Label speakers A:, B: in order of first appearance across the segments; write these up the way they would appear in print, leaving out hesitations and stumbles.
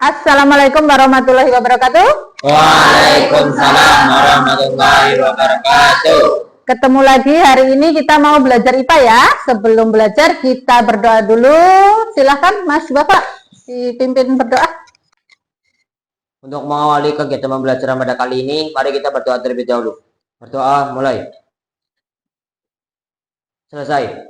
A: Assalamualaikum warahmatullahi wabarakatuh.
B: Waalaikumsalam warahmatullahi wabarakatuh.
A: Ketemu lagi hari ini kita mau belajar IPA ya. Sebelum belajar kita berdoa dulu. Silahkan Mas Bapak dipimpin berdoa.
B: Untuk mengawali kegiatan pembelajaran pada kali ini, mari kita berdoa terlebih dahulu. Berdoa mulai. Selesai.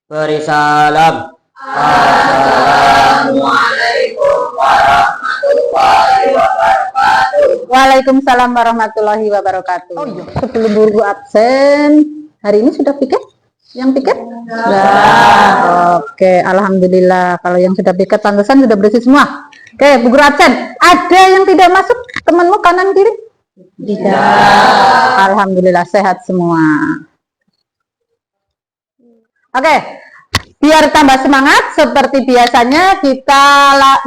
B: Beri salam. Assalamualaikum warahmatullahi wabarakatuh.
A: Waalaikumsalam warahmatullahi wabarakatuh. Oh iya, sebelum guru absen, hari ini sudah piket? Yang piket? Nah, oke, alhamdulillah. Kalau yang sudah piket pantesan sudah bersih semua. Oke, Bu Guru absen. Ada yang tidak masuk temanmu kanan kiri? Tidak. Alhamdulillah sehat semua. Oke, biar tambah semangat seperti biasanya kita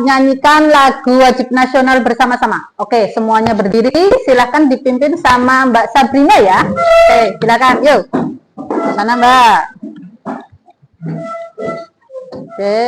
A: nyanyikan lagu wajib nasional bersama-sama. Oke, semuanya berdiri. Silahkan dipimpin sama Mbak Sabrina ya. Oke, silakan. Yuk, ke sana Mbak. Oke.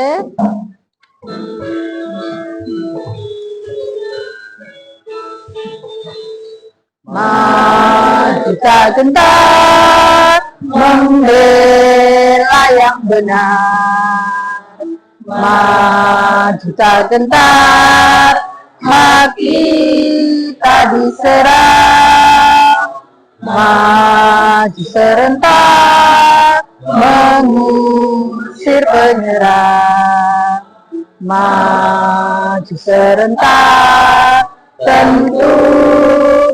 A: Maju gentar membela yang benar, maju gentar hak kita diserang, maju serentak mengusir penyerang, maju serentak tentu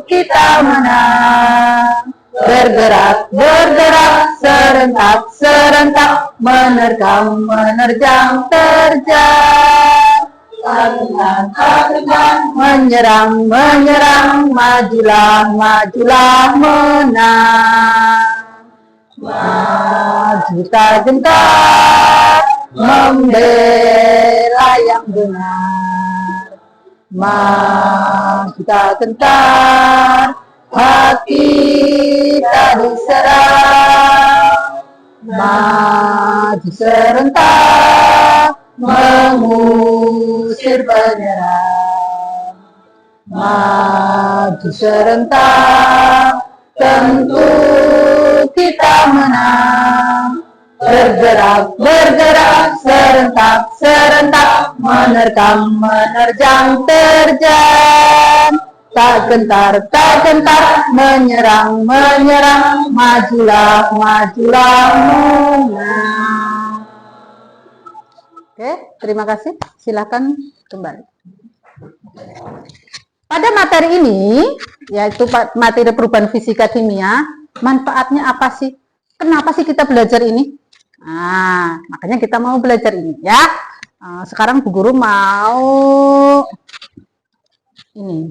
A: kita menang. Bergerak, bergerak, serentak, serentak, menerkam, menerjang, terjang. Menyerang, menyerang, majulah, majulah, menang. Maju tak gentar, membela yang benar. Maju tak gentar, hak kita diserang, maju serentak mengusir penyerang, maju serentak tentu kita menang. Bergerak, bergerak, serentak, serentak, menerkam, menerjang, terjang. Tak gentar, tak gentar, menyerang, menyerang, majulah, majulah, menang. Oke, terima kasih. Silakan kembali. Pada materi ini, yaitu materi perubahan fisika kimia, manfaatnya apa sih? Kenapa sih kita belajar ini? Nah, makanya kita mau belajar ini ya. Sekarang Bu Guru mau ini.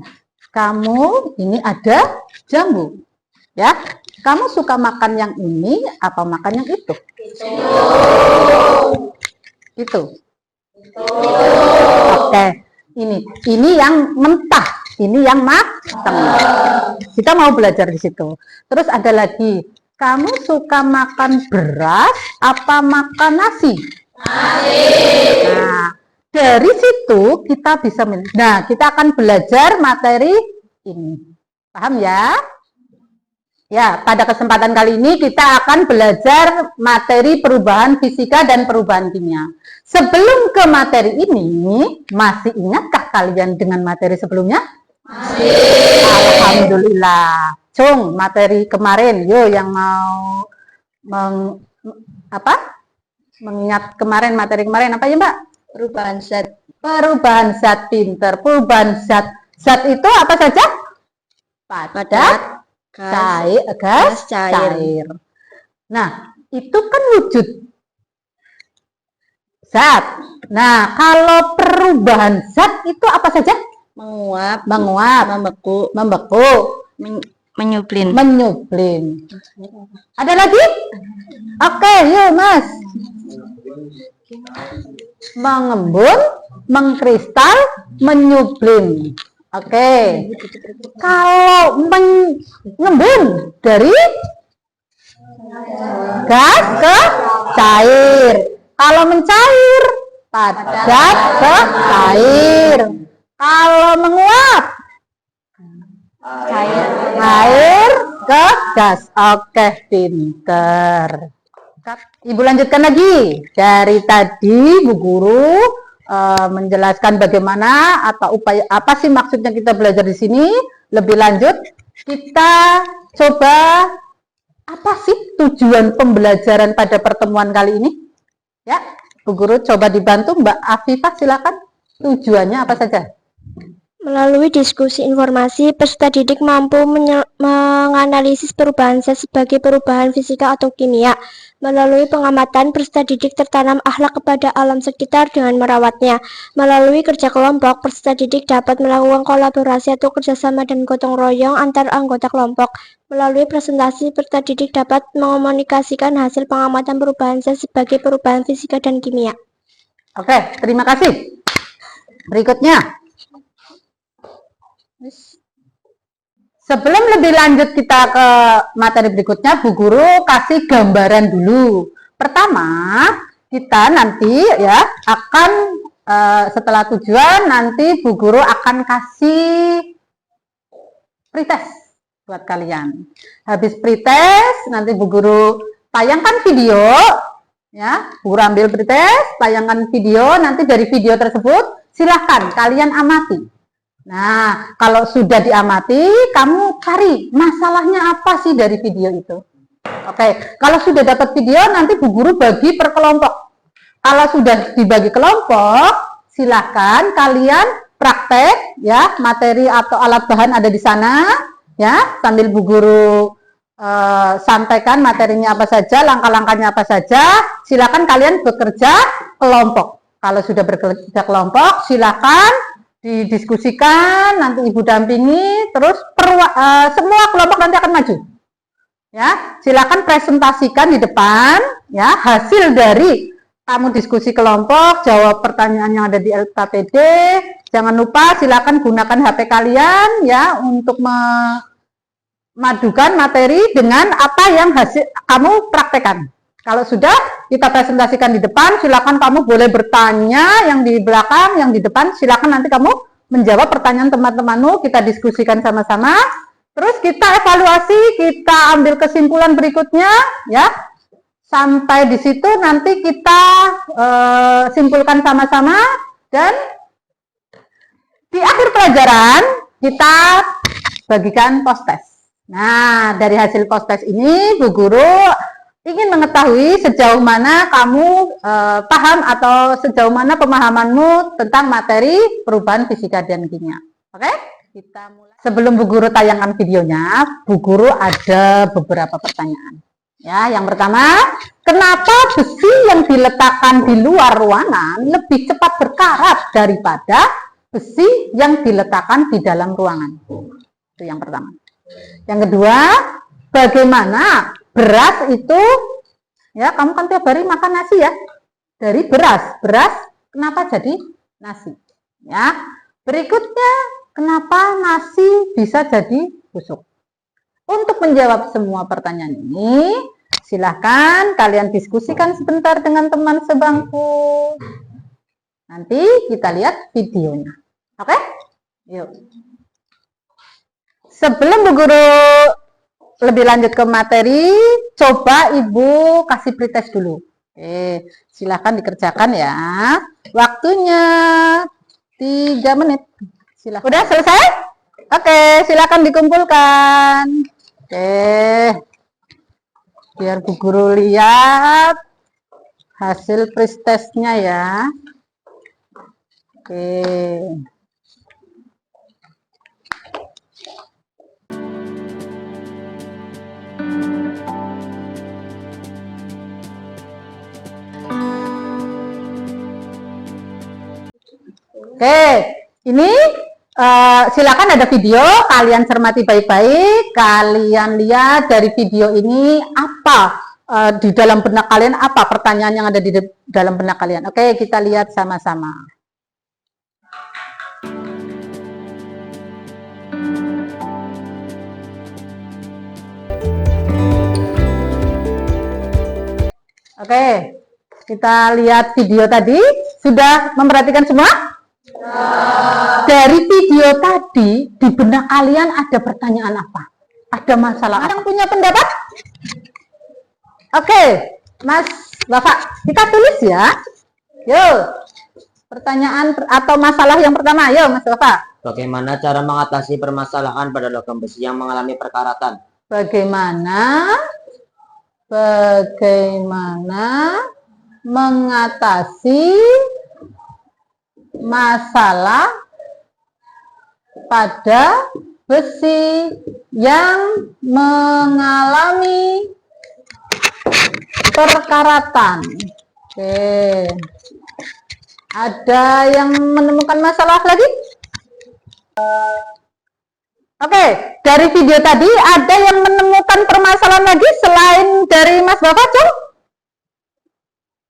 A: Kamu ini ada jambu, ya. Kamu suka makan yang ini apa makan yang itu? Itu. Oke, ini yang mentah, ini yang matang. Kita mau belajar di situ. Terus ada lagi, kamu suka makan beras apa makan nasi? Nasi. Nah, dari situ kita bisa nah, kita akan belajar materi ini. Paham ya? Ya, pada kesempatan kali ini kita akan belajar materi perubahan fisika dan perubahan kimia. Sebelum ke materi ini, masih ingatkah kalian dengan materi sebelumnya? Masih. Alhamdulillah. Cung, materi kemarin, yo yang mau mengingat kemarin materi kemarin apa ya Mbak? Perubahan zat. Perubahan zat, pinter. Perubahan zat. Zat itu apa saja? Padat, gas, cair. Nah, itu kan wujud zat. Nah, kalau perubahan zat itu apa saja? Menguap, membeku, menyuplin. Ada lagi? Oke, yuk Mas. Mengembun, mengkristal, menyublin. Oke. Kalau mengembun dari gas ke cair. Kalau mencair padat ke cair. Kalau menguap, air ke gas. Oke, pinter. Ibu lanjutkan lagi. Dari tadi Bu Guru menjelaskan bagaimana atau upaya apa sih maksudnya kita belajar di sini. Lebih lanjut, kita coba apa sih tujuan pembelajaran pada pertemuan kali ini? Ya, Bu Guru coba dibantu Mbak Afifah, silakan. Tujuannya apa saja?
C: Melalui diskusi informasi, peserta didik mampu menganalisis perubahan zat sebagai perubahan fisika atau kimia. Melalui pengamatan, peserta didik tertanam akhlak kepada alam sekitar dengan merawatnya. Melalui kerja kelompok, peserta didik dapat melakukan kolaborasi atau kerjasama dan gotong royong antar anggota kelompok. Melalui presentasi, peserta didik dapat mengomunikasikan hasil pengamatan perubahan zat sebagai perubahan fisika dan kimia.
A: Oke, terima kasih. Berikutnya. Sebelum lebih lanjut kita ke materi berikutnya, Bu Guru kasih gambaran dulu. Pertama, kita nanti ya akan setelah tujuan nanti Bu Guru akan kasih pretest buat kalian. Habis pretest nanti Bu Guru tayangkan video ya. Bu Guru ambil pretest, tayangkan video, nanti dari video tersebut silahkan kalian amati. Nah, kalau sudah diamati, kamu cari masalahnya apa sih dari video itu. Oke, kalau sudah dapat video, nanti Bu Guru bagi per kelompok. Kalau sudah dibagi kelompok, silahkan kalian praktek ya, materi atau alat bahan ada di sana ya, sambil Bu Guru sampaikan materinya apa saja, langkah-langkahnya apa saja. Silahkan kalian bekerja kelompok. Kalau sudah bekerja kelompok, silahkan didiskusikan, nanti Ibu dampingi, terus semua kelompok nanti akan maju. Ya, silakan presentasikan di depan ya hasil dari kamu diskusi kelompok, jawab pertanyaan yang ada di LKPD. Jangan lupa silakan gunakan HP kalian ya untuk memadukan materi dengan apa yang kamu praktekkan. Kalau sudah kita presentasikan di depan, silakan kamu boleh bertanya, yang di belakang, yang di depan, silakan nanti kamu menjawab pertanyaan teman-temanmu, kita diskusikan sama-sama. Terus kita evaluasi, kita ambil kesimpulan berikutnya, ya. Sampai di situ nanti kita simpulkan sama-sama, dan di akhir pelajaran kita bagikan post-test. Nah, dari hasil post-test ini, Bu Guru ingin mengetahui sejauh mana kamu paham atau sejauh mana pemahamanmu tentang materi perubahan fisika dan kimia. Oke? Kita mulai. Sebelum Bu Guru tayangkan videonya, Bu Guru ada beberapa pertanyaan. Ya, yang pertama, kenapa besi yang diletakkan di luar ruangan lebih cepat berkarat daripada besi yang diletakkan di dalam ruangan? Itu yang pertama. Yang kedua, bagaimana beras itu, ya kamu kan tiap hari makan nasi ya, dari beras kenapa jadi nasi? Ya, berikutnya kenapa nasi bisa jadi busuk? Untuk menjawab semua pertanyaan ini, silahkan kalian diskusikan sebentar dengan teman sebangku. Nanti kita lihat videonya, oke? Yuk. Sebelum Bu Guru lebih lanjut ke materi, coba Ibu kasih pretest dulu. Oke, silahkan dikerjakan ya. Waktunya 3 menit. Silahkan. Udah selesai? Oke, silahkan dikumpulkan. Oke, biar Bu Guru lihat hasil pretestnya ya. Oke. Oke, ini silakan ada video, kalian cermati baik-baik, kalian lihat dari video ini apa di dalam benak kalian, apa pertanyaan yang ada di dalam benak kalian. Oke, kita lihat sama-sama. Oke, kita lihat video tadi. Sudah memperhatikan semua? Dari video tadi, di benak kalian ada pertanyaan apa? Ada masalah apa? Yang punya pendapat? Oke, Mas Bapak, kita tulis ya. Yuk, pertanyaan atau masalah yang pertama. Yuk, Mas Bapak.
B: Bagaimana cara mengatasi permasalahan pada logam besi yang mengalami perkaratan?
A: Bagaimana mengatasi masalah pada besi yang mengalami perkaratan. Oke. Ada yang menemukan masalah lagi? Oke, dari video tadi ada yang menemukan permasalahan lagi selain dari Mas Bapak, Cung?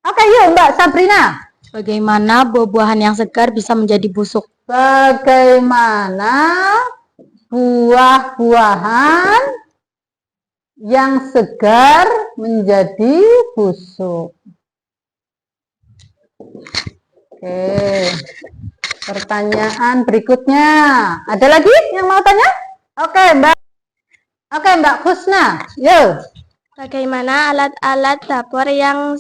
A: Oke, yuk Mbak Sabrina.
D: Bagaimana buah-buahan yang segar bisa menjadi busuk?
A: Bagaimana buah-buahan yang segar menjadi busuk? Oke. Pertanyaan berikutnya. Ada lagi yang mau tanya? Oke, Mbak. Oke, Mbak Husna. Yuk.
C: Bagaimana alat-alat dapur yang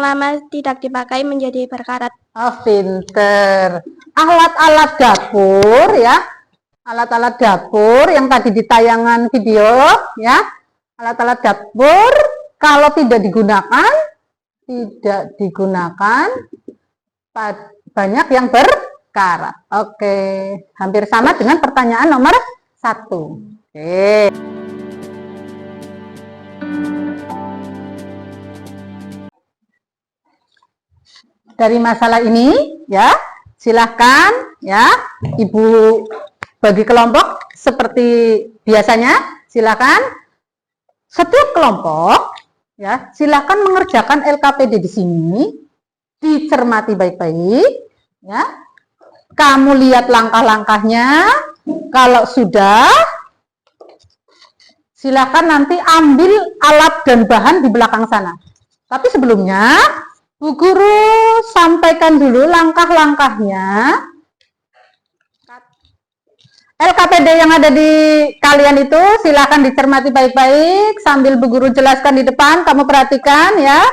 C: lama tidak dipakai menjadi berkarat?
A: Oh, pinter. Alat-alat dapur ya. Alat-alat dapur yang tadi di tayangan video ya. Alat-alat dapur kalau tidak digunakan banyak yang berkarat. Oke, hampir sama dengan pertanyaan nomor 1. Oke. Dari masalah ini ya, silahkan ya Ibu bagi kelompok seperti biasanya. Silahkan setiap kelompok ya, silahkan mengerjakan LKPD di sini, dicermati baik-baik ya. Kamu lihat langkah-langkahnya. Kalau sudah, silahkan nanti ambil alat dan bahan di belakang sana. Tapi sebelumnya Bu Guru sampaikan dulu langkah-langkahnya. LKPD yang ada di kalian itu silakan dicermati baik-baik sambil Bu Guru jelaskan di depan, kamu perhatikan ya.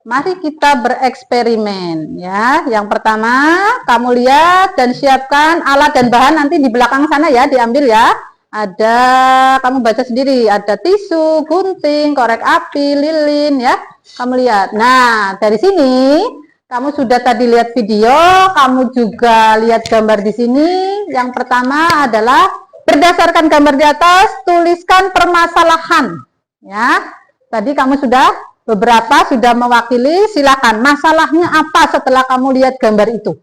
A: Mari kita bereksperimen ya. Yang pertama, kamu lihat dan siapkan alat dan bahan nanti di belakang sana ya, diambil ya. Ada, kamu baca sendiri, ada tisu, gunting, korek api, lilin ya. Kamu lihat. Nah, dari sini kamu sudah tadi lihat video, kamu juga lihat gambar di sini. Yang pertama adalah berdasarkan gambar di atas, tuliskan permasalahan. Ya, tadi kamu sudah beberapa sudah mewakili. Silakan masalahnya apa setelah kamu lihat gambar itu.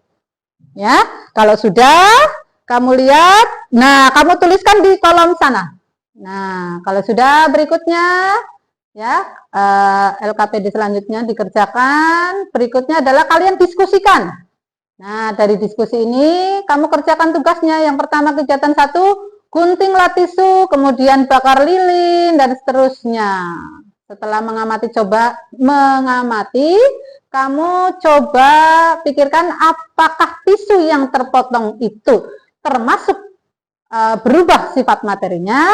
A: Ya, kalau sudah kamu lihat, nah kamu tuliskan di kolom sana. Nah, kalau sudah berikutnya. Ya, LKPD selanjutnya dikerjakan. Berikutnya adalah kalian diskusikan. Nah, dari diskusi ini kamu kerjakan tugasnya. Yang pertama kegiatan 1, guntinglah tisu, kemudian bakar lilin dan seterusnya. Setelah mengamati, kamu coba pikirkan apakah tisu yang terpotong itu termasuk berubah sifat materinya.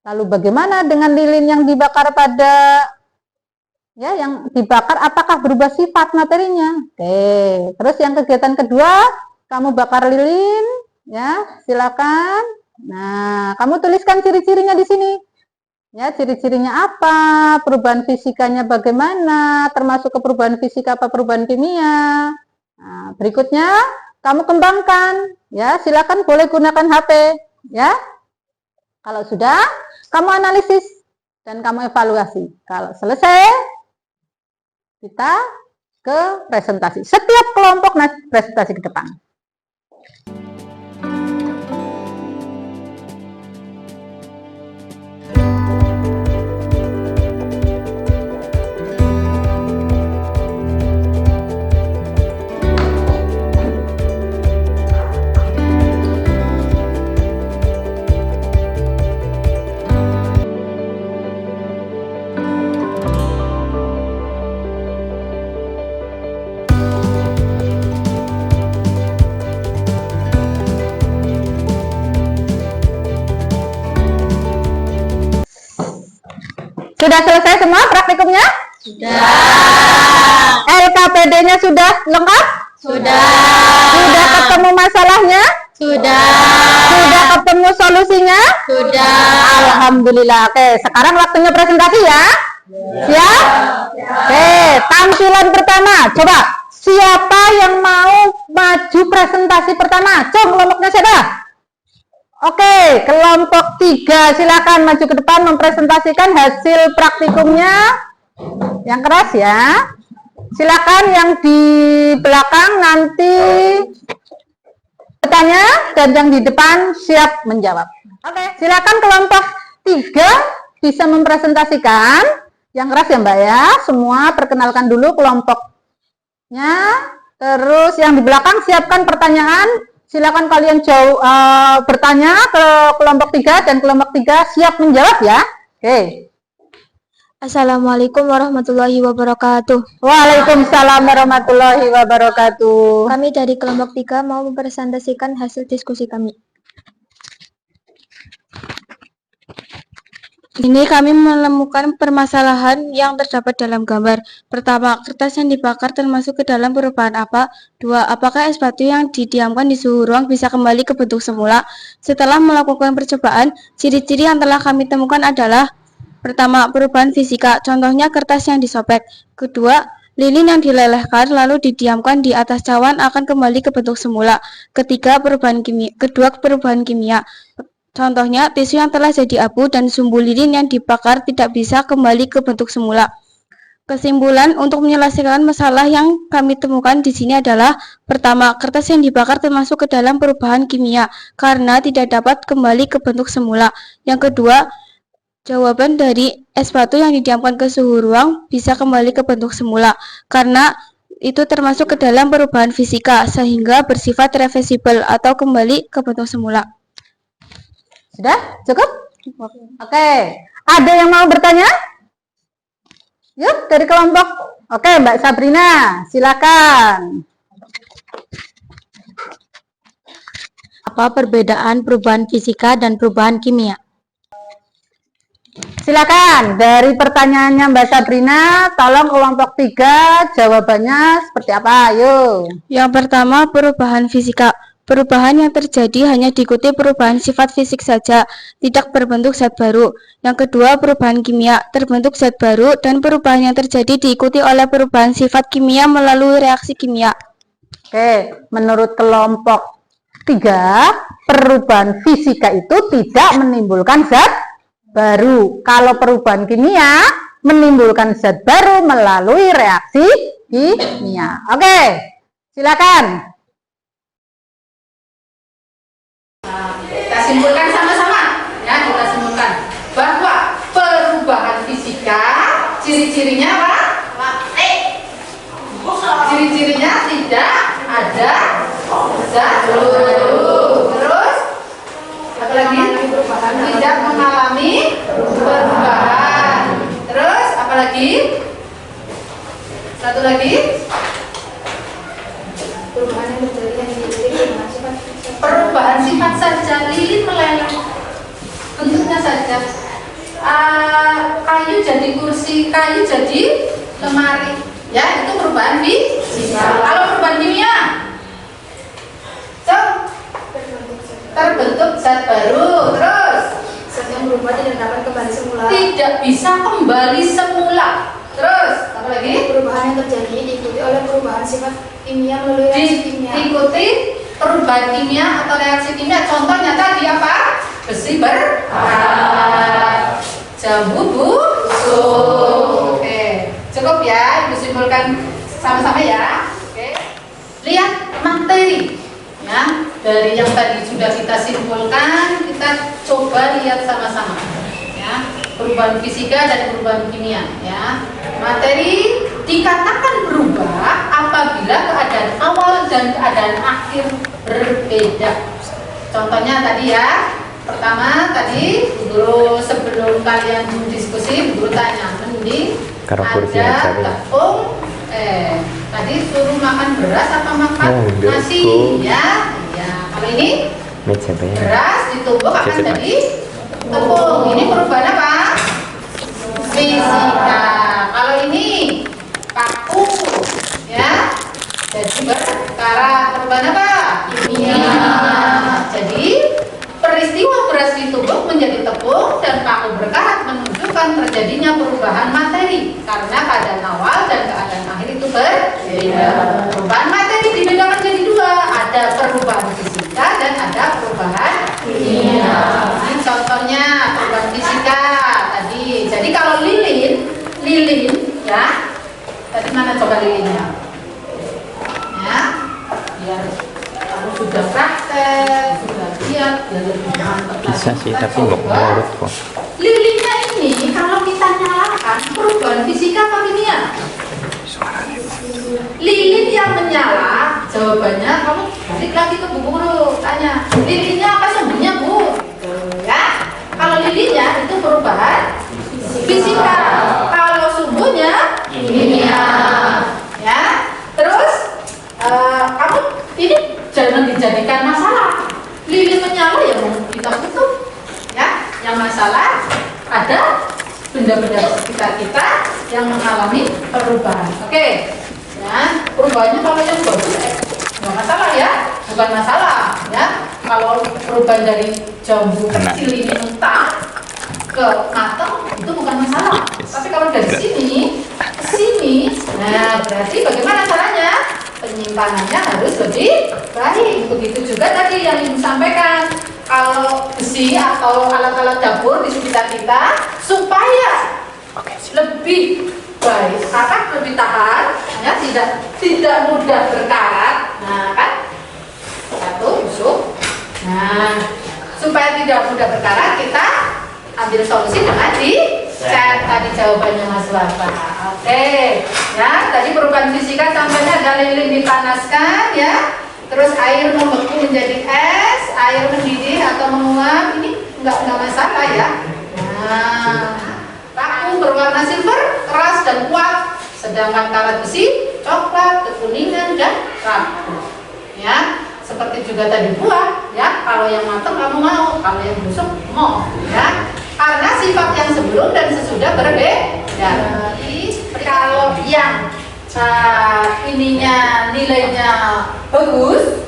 A: Lalu bagaimana dengan lilin yang dibakar yang dibakar apakah berubah sifat materinya? Oke, terus yang kegiatan kedua, kamu bakar lilin, ya, silakan. Nah, kamu tuliskan ciri-cirinya di sini. Ya, ciri-cirinya apa? Perubahan fisikanya bagaimana? Termasuk ke perubahan fisika apa perubahan kimia? Nah, berikutnya kamu kembangkan, ya, silakan boleh gunakan HP, ya. Kalau sudah, kamu analisis dan kamu evaluasi. Kalau selesai, kita ke presentasi. Setiap kelompok presentasi ke depan. Sudah selesai semua praktikumnya? Sudah. LKPD-nya sudah lengkap? Sudah. Sudah ketemu masalahnya? Sudah. Sudah ketemu solusinya? Sudah. Alhamdulillah. Oke, sekarang waktunya presentasi ya. Siap? Oke, tampilan pertama. Coba, siapa yang mau maju presentasi pertama? Cung, kelompoknya siapa? Oke, kelompok 3 silakan maju ke depan mempresentasikan hasil praktikumnya. Yang keras ya. Silakan yang di belakang nanti bertanya dan yang di depan siap menjawab. Oke, silakan kelompok 3 bisa mempresentasikan. Yang keras ya Mbak ya. Semua perkenalkan dulu kelompoknya. Terus yang di belakang siapkan pertanyaan. Silakan kalian bertanya ke kelompok 3 dan kelompok 3 siap menjawab ya. Oke.
C: Assalamualaikum warahmatullahi wabarakatuh.
A: Waalaikumsalam warahmatullahi wabarakatuh.
C: Kami dari kelompok 3 mau mempresentasikan hasil diskusi kami.
D: Ini kami menemukan permasalahan yang terdapat dalam gambar. Pertama, kertas yang dibakar termasuk ke dalam perubahan apa? 2. Apakah es batu yang didiamkan di suhu ruang bisa kembali ke bentuk semula? Setelah melakukan percobaan, ciri-ciri yang telah kami temukan adalah: pertama, perubahan fisika, contohnya kertas yang disobek. Kedua, lilin yang dilelehkan lalu didiamkan di atas cawan akan kembali ke bentuk semula. Ketiga, perubahan kimia. Contohnya, tisu yang telah jadi abu dan sumbu lilin yang dibakar tidak bisa kembali ke bentuk semula. Kesimpulan untuk menyelesaikan masalah yang kami temukan di sini adalah: pertama, kertas yang dibakar termasuk ke dalam perubahan kimia karena tidak dapat kembali ke bentuk semula. Yang kedua, jawaban dari es batu yang didiamkan ke suhu ruang bisa kembali ke bentuk semula karena itu termasuk ke dalam perubahan fisika sehingga bersifat reversibel atau kembali ke bentuk semula.
A: Sudah? Cukup? Oke. Ada yang mau bertanya? Yuk, dari kelompok. Oke, Mbak Sabrina, silakan.
D: Apa perbedaan perubahan fisika dan perubahan kimia?
A: Silakan, dari pertanyaannya Mbak Sabrina, tolong kelompok 3 jawabannya seperti apa? Ayo.
D: Yang pertama, perubahan fisika. Perubahan yang terjadi hanya diikuti perubahan sifat fisik saja, tidak berbentuk zat baru. Yang kedua, perubahan kimia, terbentuk zat baru dan perubahan yang terjadi diikuti oleh perubahan sifat kimia melalui reaksi kimia.
A: Oke, menurut kelompok 3, perubahan fisika itu tidak menimbulkan zat baru. Kalau perubahan kimia menimbulkan zat baru melalui reaksi kimia. Oke, silakan.
E: Kita simpulkan sama-sama ya, kita simpulkan bahwa perubahan fisika ciri-cirinya apa? Ciri-cirinya tidak ada zat baru. Terus apa lagi? Tidak mengalami perubahan. Terus apa lagi? Satu lagi. Perubahan yang terjadi yang diikuti dengan sifat perubahan sifat saja, lilin meleleh bentuknya saja, kayu jadi kursi, kayu jadi lemari ya, itu perubahan fisika. Kalau perubahan kimia terbentuk zat baru, terus zat yang berubah tidak dapat kembali semula, tidak bisa kembali semula. Terus apa lagi? Perubahan yang terjadi diikuti oleh perubahan sifat kimia melalui reaksi kimia. Diikuti perubahan kimia atau reaksi kimia. Contohnya tadi apa? Besi berkarat, jambu busuk. Oke, cukup ya, Ibu simpulkan sama-sama ya. Oke, lihat materi ya, dari yang tadi sudah kita simpulkan, kita coba lihat sama-sama ya, perubahan fisika dan perubahan kimia ya. Materi dikatakan berubah apabila keadaan awal dan keadaan akhir berbeda. Contohnya tadi ya, pertama tadi guru sebelum kalian diskusi, guru tanya, mending ada tepung, tadi suruh makan beras apa makan nasi ya? Ya, kalau ini beras ditumbuk akan jadi tepung. Ini perubahan apa? fisika. Kalau ini paku, ya. Jadi berkarat. Perubahan apa? Kimia. Jadi peristiwa beras ditumbuk menjadi tepung dan paku berkarat menunjukkan terjadinya perubahan materi karena keadaan awal dan keadaan akhir itu berbeda. Perubahan materi dibedakan jadi dua, ada perubahan fisika dan ada perubahan kimia. Ini contohnya perubahan fisika tadi. Jadi kalau lilin ya, tadi mana coba lilinnya? Ya, biar kamu sudah praktek, sudah lihat, biar lebih mantap lagi.
F: Bisa sih,
E: Kita
F: tapi nggak
E: coba.
F: menurut kok.
E: Lilinnya ini kalau kita nyalakan perubahan fisika apa kimia? Lilin yang menyala, jawabannya kamu balik lagi ke bu guru, tanya lilinnya apa sumbernya bu? Ya, kalau lilinnya itu perubahan fisika, kalau sumbernya kimia. Ya, terus kamu ini jangan dijadikan masalah. Lilin menyala ya mau kita tutup, ya. Yang masalah ada benda-benda sekitar kita yang mengalami perubahan. Oke, ya. Perubahannya kalau yang bagus, nggak masalah ya, bukan masalah, ya. Kalau perubahan dari jambu kecil ini mentah ke matang itu bukan masalah. Tapi kalau dari sini ke sini, nah berarti bagaimana caranya? Penyimpanannya harus lebih baik. Begitu juga tadi yang Ibu sampaikan. Kalau besi atau alat-alat dapur di sekitar kita supaya lebih baik, karena lebih tahan, ya, tidak mudah berkarat. Nah kan, satu busuk. Nah, supaya tidak mudah berkarat, kita ambil solusi dengan dicat. Tadi jawabannya Mas Bapak. Oke, ya tadi perubahan fisika contohnya ada lilin dipanaskan, ya. Terus air membeku menjadi es, air mendidih atau menguap, ini nggak masalah ya. Nah, paku berwarna silver, keras dan kuat, sedangkan karat besi, coklat, kekuningan dan rapuh. Ya, seperti juga tadi buah, ya. Kalau yang matang kamu mau, kalau yang busuk mau, ya. Karena sifat yang sebelum dan sesudah berbeda. Jadi kalau yang ininya nilainya bagus,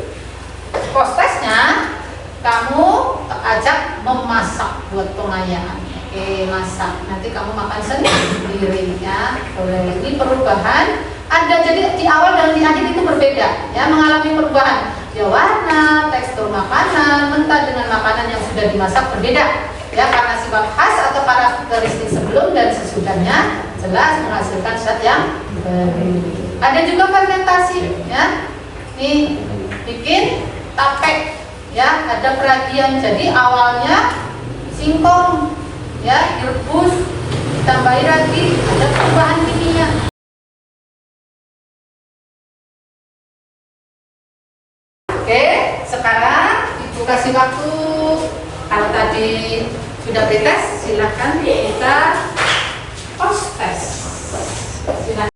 E: postesnya kamu ajak memasak buat pengayaan. Oke, masak. Nanti kamu makan sendiri ya. Boleh. Ini perubahan ada, jadi di awal dan di akhir itu berbeda ya, mengalami perubahan. Ya warna, tekstur makanan, mentah dengan makanan yang sudah dimasak berbeda. Ya, karena sifat khas atau karakteristik sebelum dan sesudahnya jelas menghasilkan zat yang baru. Ada juga fermentasi ya. Nih bikin tape ya, ada peragian. Jadi awalnya singkong ya, direbus, ditambahi lagi, ada perubahan kimia. Oke, sekarang Ibu kasih waktu. Kalau tadi sudah pretest, silahkan kita post test. Silahkan.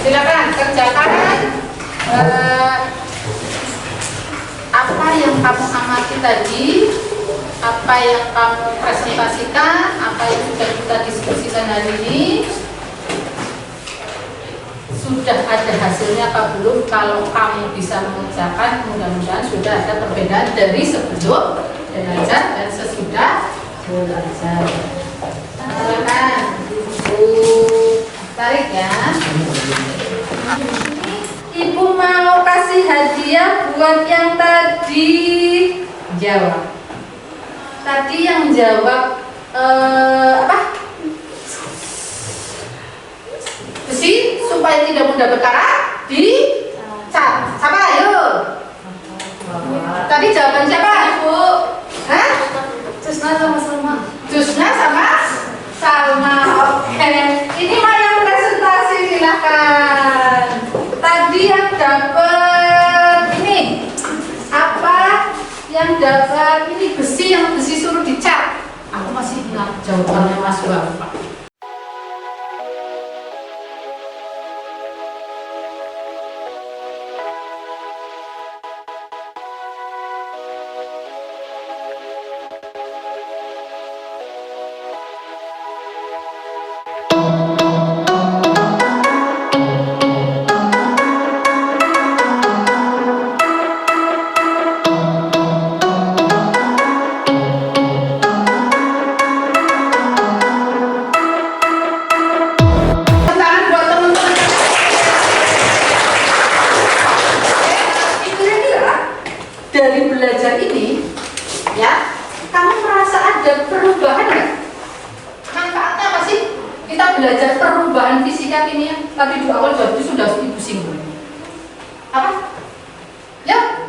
E: Silakan kerjakan apa yang kamu amati tadi, apa yang kamu presentasikan, apa yang sudah kita diskusikan hari ini. Sudah ada hasilnya apa belum? Kalau kamu bisa mengerjakan, mudah-mudahan sudah ada perbedaan dari sebelum belajar dan sesudah belajar. Silakan Ibu tarik ya. Ibu mau kasih hadiah buat yang tadi jawab. Tadi yang jawab apa? Besi supaya tidak mudah berkarat dicat. Siapa? Ayo. Tadi jawaban siapa? Ibu. Hah? Jusna sama Salma. Jusna sama Salma. Oke. Ini mah yang presentasi, silahkan. Tadi yang dapat ini apa? Yang dapat ini besi, yang besi suruh dicat. Aku masih ingat jawabannya Mas Bapak. tadi di awal jadi sudah ibu singgung. Apa? Ya,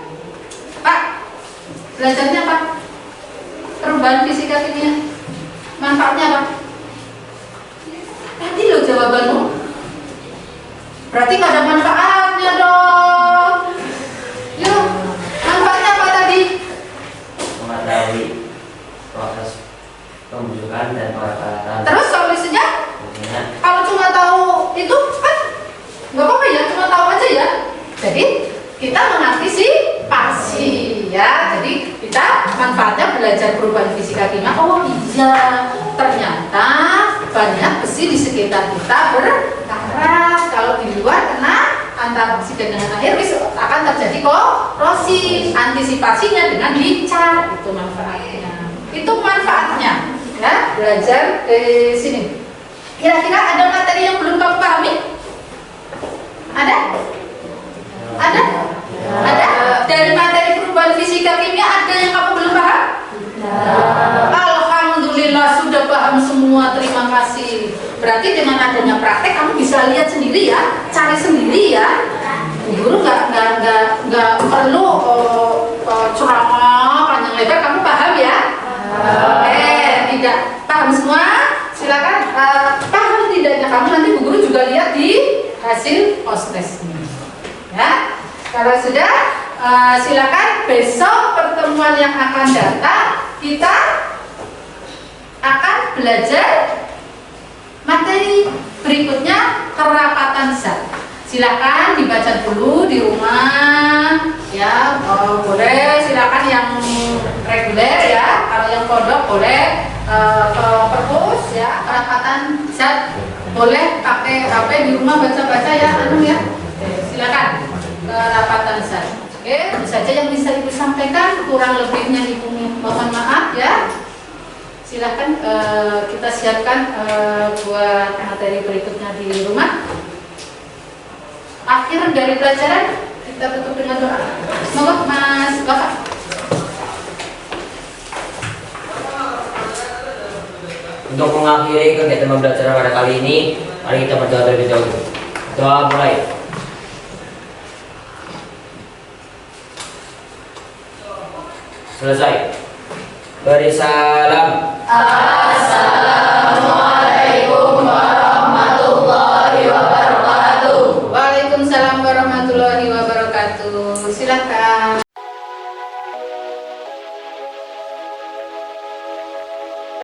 E: Pak. Belajarnya apa? Perubahan fisika kimia. Manfaatnya apa? Tadi lo jawabanmu. Berarti nggak ada manfaatnya dong. Yuk, manfaatnya apa tadi?
B: Mengetahui proses pembusukan dan perawatan.
E: Terus solusinya?
B: Solusinya
E: Kalau cuma tahu itu kan nggak apa-apa ya, cuma tahu aja ya. Jadi kita mengantisipasi ya. Jadi kita manfaatnya belajar perubahan fisika kimia. Oh iya, ternyata banyak besi di sekitar kita berkarat. Kalau di luar kena antara oksigen dengan air akan terjadi korosi. Antisipasinya dengan dicat, itu manfaatnya. Itu manfaatnya ya, belajar di sini. Kira-kira ada materi yang belum kamu pahami? Ada? Ada? Ada? Dari materi perubahan fisika kimia ada yang kamu belum paham? Alhamdulillah sudah paham semua, terima kasih. Berarti dengan adanya praktek kamu bisa lihat sendiri ya, cari sendiri ya. Guru nggak perlu ceramah panjang lebar, kamu paham ya? Tidak paham semua? Silakan paham tidaknya kamu nanti Bu Guru juga lihat di hasil OSTES-nya. Ya, kalau sudah silakan besok pertemuan yang akan datang kita akan belajar materi berikutnya, kerapatan zat. Silakan dibaca dulu di rumah ya, boleh silakan yang reguler ya, kalau yang pondok boleh ke perpus ya, kerapatan zat boleh pakai HP di rumah baca-baca ya, ya. Silakan kerapatan zat. Oke, itu saja yang bisa Ibu sampaikan, kurang lebihnya Ibu mohon maaf ya. Silahkan kita siapkan buat materi berikutnya di rumah. Akhir dari pelajaran kita tutup dengan doa. Semoga Mas Bapak.
B: untuk mengakhiri kegiatan pembelajaran pada kali ini, mari kita berdoa terlebih dahulu. Doa mulai. Selesai. Beri salam.
E: Assalamualaikum.